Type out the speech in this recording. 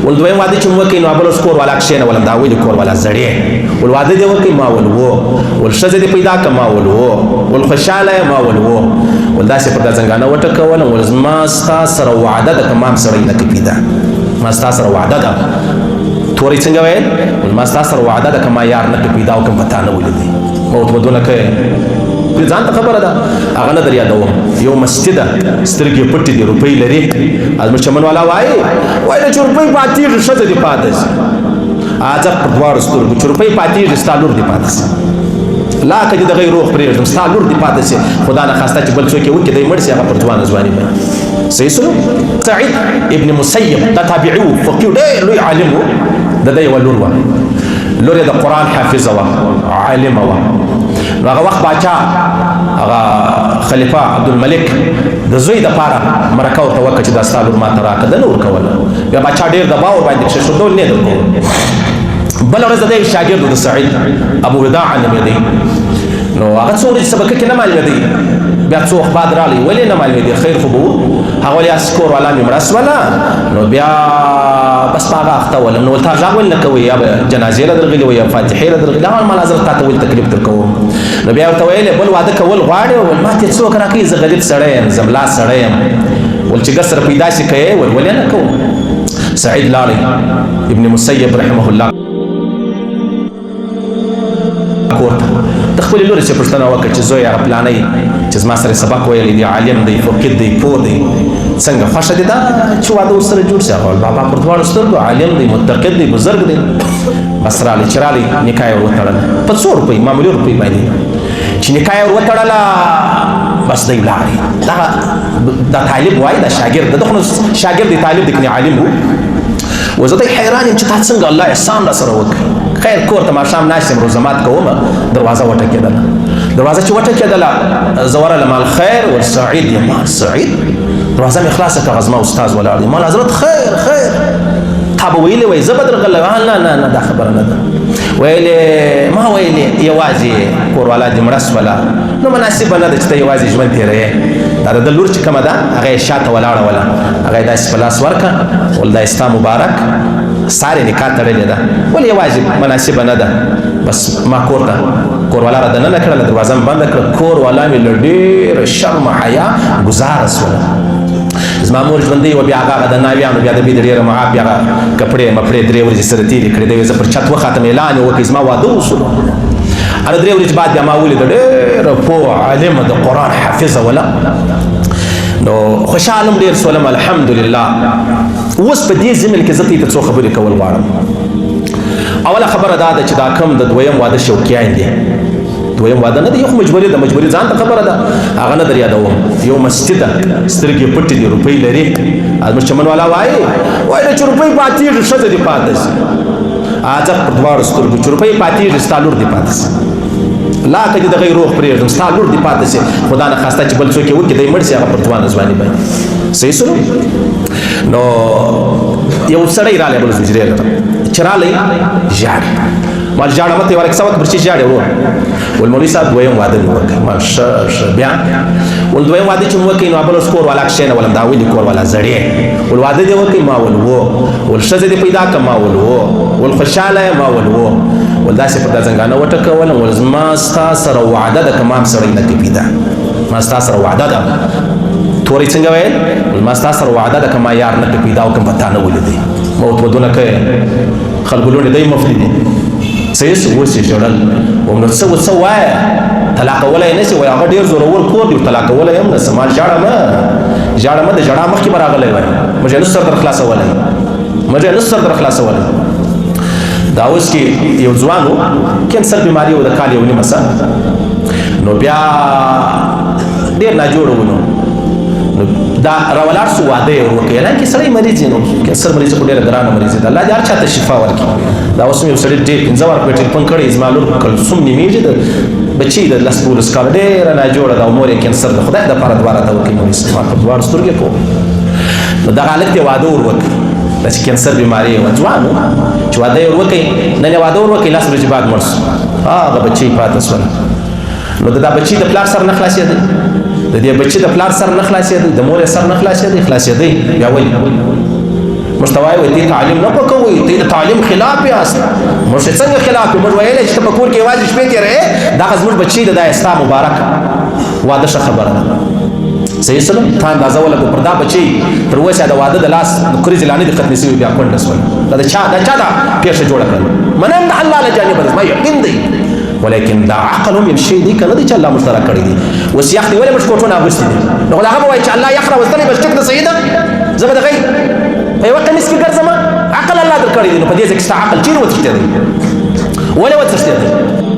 ول دویم واده چې وکړي نو بل اوس کور والا کښېنولم دا وایي د کور والا زړې ول واده دې وکړي ما ول وو ول ښځه دې پیدا کړه ما ول وو ول خوشحاله یم ما ول وو ول داسې پر دا زنګانه وټکولم ول زما ستا سره وعده ده که ما هم سړی نه کړي پیدا ما ستا سره وعده ده تورې څنګه ویل ول ما ستا سره وعده ده که ما یار نه کړي پیدا او کوم پتا نه ولیدي موت ودونه کوي ځان ته خبره ده هغه نه در یادوم یو مستي ده سترګې پټې دي روپۍ لري ازمر چمن والا وایي چې روپۍ پاتېږي ښځه دې پاتې شي اځه په دواړو سترګو چې روپۍ پاتېږي ستا لور دې پاتې شي لا که دې دغه روغ پرېږدم ستا لور دې پاتې شي خدا نه خواسته چې بل څوک یې وکړي دی مړ شي هغه پر ځوانه ځواني باندې صحیح سلو سعید ابن مسیب دا تابعي و فقیه ډېر لوی عالم و د ده یوه لور وه لور یې د قرآن حافظه وه عالمه وه نو هغه وخت باچا هغه خلیفه عبدالملک د زوی دپاره مرکه ورته وکړه چې دا ستا لور ما ته راکړه ده نه ورکوله بیا باچا ډېر دبا ورباندې کښېښودل نه یې درکول بله ورځ د ده شاګرد د سعید ابو وداع نومېدی نو هغه څو ورځې سبقه کې نه معلومېدی بیا څو وخت بعد راغلی ولې نه معلومېدی خیر خو به و هغه ولې هسې کور والا مې مړه سوله نو بیا بس په هغه اخته ولم نو ورته غږ ولې نه کوئ یا به جنازې له درغلي وي یا فاتحې له درغلي هغه مال حضرت تا ته ولې تکلیف در کوم نو بیا ورته ویلې بل واده کول غواړې ول ما ته څوک راکوي زه غریب سړی یم زملا سړی یم ول چې ګر سره پیدا شي کوې ول ولې نه کوم سعید لاړی ابن مسیب رحمه الله کور ته د خپلې لورې چې پوښتنه وکړه چې زوی هغه پلانی چې زما سره سبق ویلی دی عالم دی فقید دی پوه دی څنګه خوښه دی دا چې واده ورسره جوړ شي هغه بابا پر دواړو سترګو عالم دی متقد دی بزرګ دی بس رالی چې رالی نکاح یې ور وتړله په 100 روپۍ معمولي روپۍ باندې چې نکاح یې ور وتړله بس دی ولاړې دا طالب وایي دا شاګرد ده خو شاګرد دی طالب دی کنې عالم و وزه دی حیران یم چې تا څنګه الله احسان را سره وکړي خیر کور ته ماښام ناست یم روزه مات کومه دروازه وټکېدله دروازه چې وټکېدله زه ورغلم الخیر والسعید یم سعید دروازه مې خلاصه کړه زما استاذ ولاړ دی مال حضرت خیر خیر تا به ویلې وایي زه به درغلی نه دا خبره نه ده ویلې ما ویلې یوازې کور والا دې مړه سوله نو مناسبه نه ده چې ته یوازې ژوند تېروې دا د لور چې کومه ده هغه یې شاته ولاړه وله هغه یې داسې په لاس ورکړه ول دا ستا مبارک سارې نکاح تړلې ده ولې یوازې مناسبه نه ده بس ما کور والا را دننه کړله دروازه مې بنده کړه کور والا مې له ډېره شرم حیا ګزاره سوله زما مور ژوندۍ وه بیا هغه د ناویانو بیا د بې د ډېره معاف بیا هغه کپړې مپړې 3 ورځې سره تېرې کړې دی زه پر چت وختم اعلان یې وکړ زما واده وشو هغه 3 ورځې بعد بیا ما ولیده ډېره پوه عالمه د قرآن حافظه وله نو خوشحالم ډېر سولم الحمدلله اوس په دې ضمن کې زه ته څو خبرې کول غواړم اوله خبره دا ده چې دا کم د دویم واده شوقیان دي دویم واده نه دی یو مجبوري ده مجبوري ځان ته خبره ده هغه نه در یادوم یو مسجد ده سترګې پټې دي روپۍ لري ازمر چمن والا وایي چې روپۍ پاتېږي ښځه دې پاتې شي اځه پر دواړو سترګو چې روپۍ پاتېږي ستا لور دې پاتې شي لا که دې دغه روغ پرېږدم ستا لور دې پاتې شي خدا نه خواسته چې بل څوک یې وکړي دی مړ شي هغه پر ځوانه ځواني باندې صحیح سلو نو یو سړی رالی بل حجرې لره چې رالی ژاړي ما ژاړه مته یې ویل کیسه وکړه پر چې ژاړې ورور ول مولوي صاحب دویم واده مې وکړ ما ښه بیا ول دویم واده چې مې وکړ نو بل اوس کور والا کښېنولم دا ولې کور والا زړې ول واده دې وکړ ما ول وو ول ښځه دې پیدا کړه ما ول وو ول خوشحاله یم ما ول وو ول داسې پر دا زنګانه وټکولم ول زما ستا سره وعده ده که ما هم سړی نه کړي پیدا ما ستا سره وعده ده تورې څنګه ویل ول ما ستا سره وعده ده که ما یار نه کړي پیدا او کوم پتا نه ولیدی موت ودونه کوي خلکو لوڼې دی مفلي دي صحیح سو اوس یې ژړل وم نو څه وایه طلاقولی یې نه شي وایي هغه ډېر زورور کور دی طلاقولی یې هم نه څه ما ژاړه مه د ژړا مخکې به راغلی وای موږ یې نسو سر در خلاصولی دا اوس کې یو ځوان و کینسر بیماري و د کال یو نیمه سه نو بیا ډېر ناجوړه و نو دا راولاړ سو واده یې ور وکړ حالانکې سړی مریض یې نو کینسر مریض خو ډېره ګرانه مریض دی الله دې هر چاته شفا ورکړي دا اوس مې یو سړي 15 ورکړه ټلیفون کړی زما لور کلثوم نومېږي د بچی د 10-12 کاله ډېره ناجوړه ده او مور یې کینسر ده خدای دپاره دعا راته وکړي نو ما په دواړو سترګې کوم نو دغه هلک ته واده ور وکړ دا چې کینسر بیماري یې وه ځوان و چې واده یې ور وکړي نن یې واده ور وکړي 10 ورځې بعد مړ سو هغه بچی پاته شوله نو د دا بچی د پلار سر نه خلاصېدی د دې بچی د پلار سر نه خلاصېدی د مور یې سر نه خلاصېدی بیا ولې مستوای وي ته تعلیم نه کوي ته تعلیم خلاف یاست موږ څنګه خلاف موږ ویلې چې په کور کې واځي شپې تیرې دا زموږ بچی د اسلام مبارک واده ښه خبره ده صحیح سلام ته اندازه ولګو پر دا بچی تر اوسه د واده د لاس نکري ځلانه د ختمې سوي بیا کونډه سول دا چا دا پیښه جوړه کړل منم د الله له جانب ما یقین دی ولیکن دا عقل هم شي دی کنه چې الله مشترک کړی دی وس یخ دی ولې مش کوټونه اغوستي دي نو هغه وایي چې الله یخره وستنی بس ټک د سیده زبده غي په یو قمیص کې ګرځم عقل الله درکړی دی نو په دې ځکه عقل چیرې وتښتې دی ولې وتښتې دی